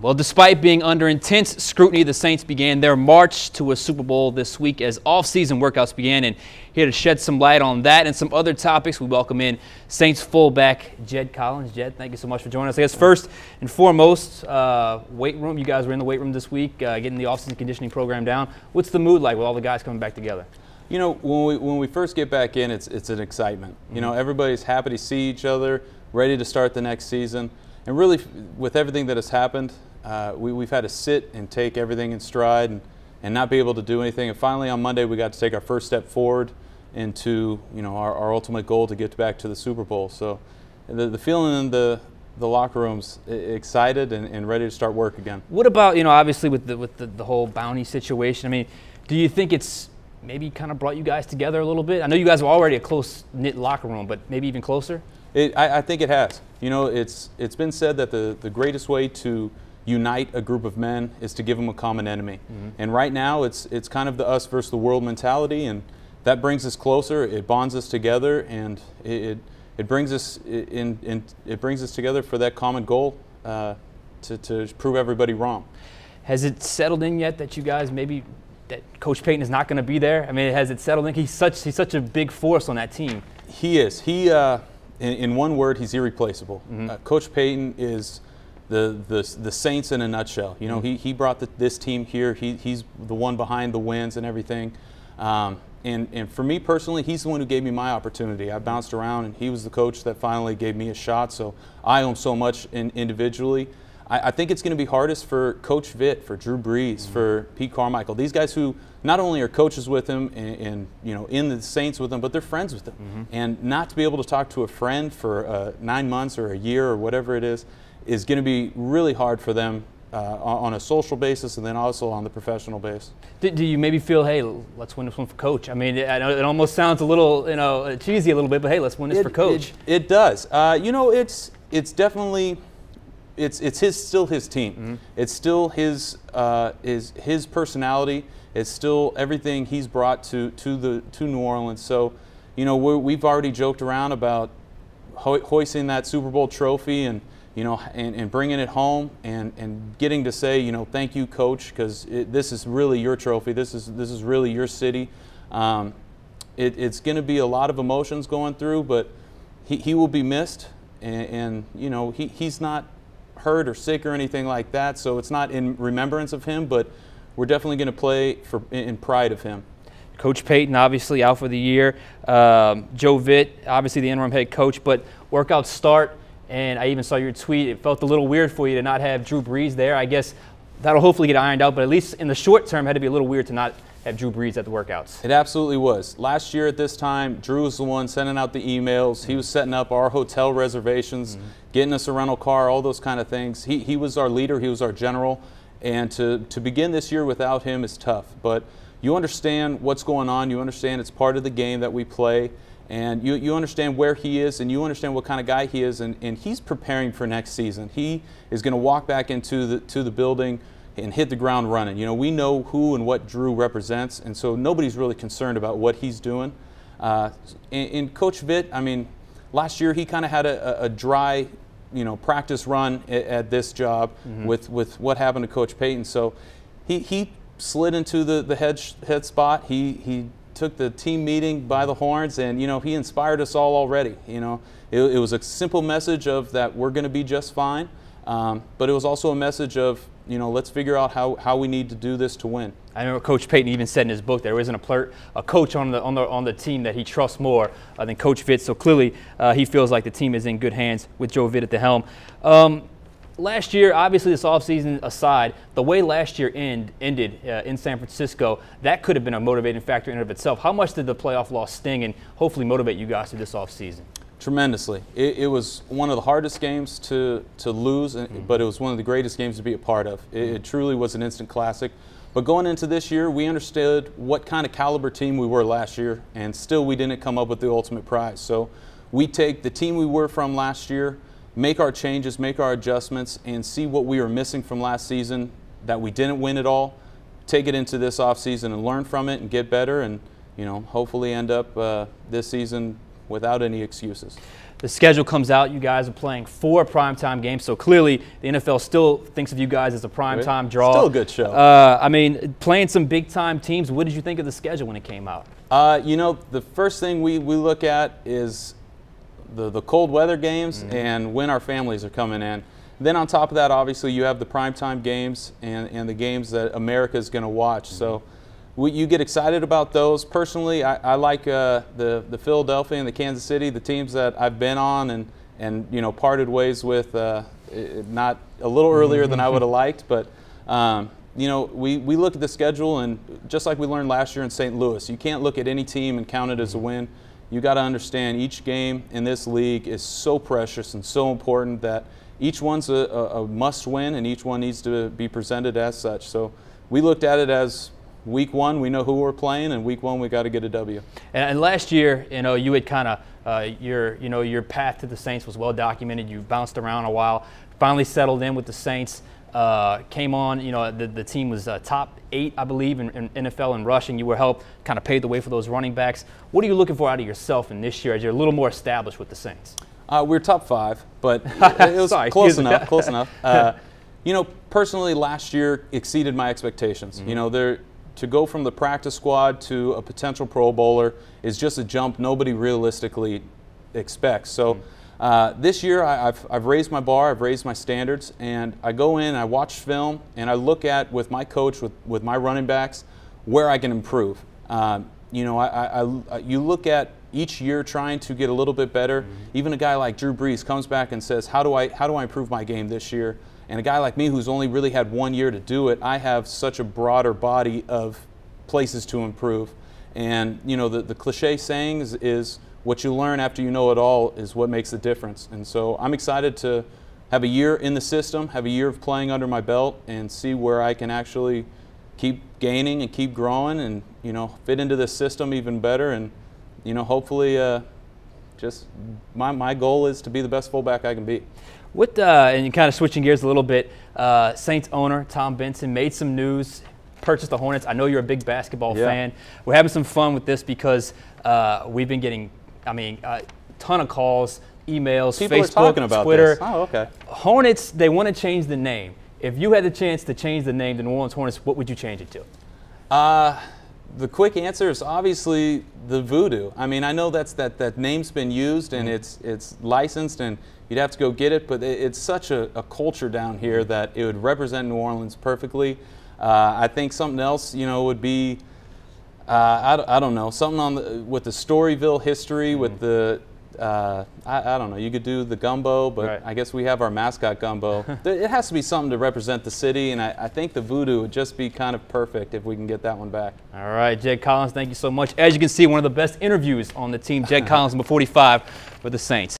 Well, despite being under intense scrutiny, the Saints began their march to a Super Bowl this week as off-season workouts began. And here to shed some light on that and some other topics, we welcome in Saints fullback Jed Collins. Jed, thank you so much for joining us. I guess first and foremost, weight room. You guys were in the weight room this week, getting the off-season conditioning program down. What's the mood like with all the guys coming back together? You know, when we first get back in, it's an excitement. You know, everybody's happy to see each other, ready to start the next season. And really, with everything that has happened, we've had to sit and take everything in stride and not be able to do anything. And finally, on Monday, we got to take our first step forward into, you know, our ultimate goal to get back to the Super Bowl. So the feeling in the locker room's excited and ready to start work again. What about, you know, obviously with the whole bounty situation? I mean, do you think it's maybe kind of brought you guys together a little bit? I know you guys were already a close-knit locker room, but maybe even closer? I think it has. You know, it's been said that the greatest way to unite a group of men is to give them a common enemy. And right now it's kind of the us versus the world mentality, and that brings us closer. It bonds us together, and it brings us it brings us together for that common goal to prove everybody wrong. Has it settled in yet that you guys maybe that Coach Payton is not going to be there? I mean, has it settled in? He's such a big force on that team. He is. In one word, he's irreplaceable. Coach Payton is the Saints in a nutshell. You know, he brought this team here. He's the one behind the wins and everything. And for me personally, he's the one who gave me my opportunity. I bounced around, and he was the coach that finally gave me a shot. So I owe him so much individually. I think it's going to be hardest for Coach Vitt, for Drew Brees, for Pete Carmichael. These guys who not only are coaches with him and you know, in the Saints with him, but they're friends with him. And not to be able to talk to a friend for 9 months or a year or whatever it is going to be really hard for them on a social basis and then also on the professional base. Do you maybe feel, hey, let's win this one for Coach? I mean, I know it almost sounds a little, you know, cheesy a little bit, but hey, let's win this for Coach. It does. You know, it's definitely. It's still his team. It's still his personality. It's still everything he's brought to New Orleans. So, you know, we've already joked around about hoisting that Super Bowl trophy and, you know, and bringing it home and getting to say, you know, thank you, Coach, because this is really your trophy. This is really your city. It's going to be a lot of emotions going through, but he will be missed, and you know, he's not hurt or sick or anything like that, so it's not in remembrance of him, but we're definitely going to play in pride of him. Coach Payton obviously out for the year. Joe Vitt, obviously the interim head coach, but workouts start, and I even saw your tweet. It felt a little weird for you to not have Drew Brees there. I guess that'll hopefully get ironed out, but at least in the short term, it had to be a little weird to not have Drew Brees at the workouts. It absolutely was. Last year at this time, Drew was the one sending out the emails. He was setting up our hotel reservations, getting us a rental car, all those kind of things. He was our leader. He was our general. And to begin this year without him is tough. But you understand what's going on. You understand it's part of the game that we play. And you understand where he is, and you understand what kind of guy he is. And he's preparing for next season. He is going to walk back into the building and hit the ground running. You know, we know who and what Drew represents, and so nobody's really concerned about what he's doing. In Coach Vitt, I mean, last year he kind of had a dry, you know, practice run at this job with what happened to Coach Payton. So he slid into the head spot. He took the team meeting by the horns, and you know, he inspired us all already. You know, it was a simple message of that we're going to be just fine, but it was also a message of, you know, let's figure out how we need to do this to win. I remember Coach Payton even said in his book there isn't a coach on the team that he trusts more than Coach Vitt. So clearly he feels like the team is in good hands with Joe Vitt at the helm. Last year, obviously this offseason aside, the way last year ended in San Francisco, that could have been a motivating factor in and of itself. How much did the playoff loss sting and hopefully motivate you guys through this offseason? Tremendously. It was one of the hardest games to lose, but it was one of the greatest games to be a part of. It truly was an instant classic. But going into this year, we understood what kind of caliber team we were last year, and still we didn't come up with the ultimate prize. So we take the team we were from last year, make our changes, make our adjustments, and see what we were missing from last season that we didn't win at all, take it into this offseason and learn from it and get better, and, you know, hopefully end up this season without any excuses. the schedule comes out, you guys are playing 4 primetime games, so clearly the NFL still thinks of you guys as a primetime draw. Still a good show. I mean, playing some big-time teams, what did you think of the schedule when it came out? You know, the first thing we look at is the cold weather games and when our families are coming in. Then on top of that, obviously, you have the primetime games and the games that America is going to watch. So you get excited about those. Personally, I like the Philadelphia and the Kansas City, the teams that I've been on and you know, parted ways with not a little earlier than I would have liked. But, you know, we look at the schedule, and just like we learned last year in St. Louis, you can't look at any team and count it as a win. You got to understand each game in this league is so precious and so important that each one's a must-win, and each one needs to be presented as such. So we looked at it as week 1, we know who we're playing, and week 1 we got to get a W. And last year, you know, you had kind of your path to the Saints was well documented. You bounced around a while, finally settled in with the Saints. Came on, you know, the team was top 8, I believe, in NFL in rushing. You were helped kind of pave the way for those running backs. What are you looking for out of yourself in this year as you're a little more established with the Saints? We're top 5, but it was close enough. Close enough. You know, personally, last year exceeded my expectations. You know, to go from the practice squad to a potential Pro Bowler is just a jump nobody realistically expects. So this year, I've raised my bar, I've raised my standards, and I go in, I watch film, and I look at, with my coach, with my running backs, where I can improve. You know, you look at each year trying to get a little bit better. Even a guy like Drew Brees comes back and says, how do I improve my game this year? And a guy like me who's only really had 1 year to do it, I have such a broader body of places to improve. And you know, the cliche saying is what you learn after you know it all is what makes the difference. And so I'm excited to have a year in the system, have a year of playing under my belt, and see where I can actually keep gaining and keep growing, and you know, fit into this system even better. And you know, hopefully, just my goal is to be the best fullback I can be. And kind of switching gears a little bit, Saints owner Tom Benson made some news, purchased the Hornets. I know you're a big basketball fan. We're having some fun with this because we've been getting, I mean, a ton of calls, emails, People Facebook, are talking about Twitter. This. Oh, okay. Hornets, they want to change the name. If you had the chance to change the name to New Orleans Hornets, what would you change it to? The quick answer is obviously the Voodoo. I mean, I know that name's been used and it's licensed and you'd have to go get it, but it's such a culture down here that it would represent New Orleans perfectly. I think something else, you know, would be I don't know, something with the Storyville history, with the I don't know, you could do the gumbo, but I guess we have our mascot gumbo. It has to be something to represent the city, and I think the Voodoo would just be kind of perfect if we can get that one back. All right, Jed Collins, thank you so much. As you can see, one of the best interviews on the team, Jed Collins, number 45 for the Saints.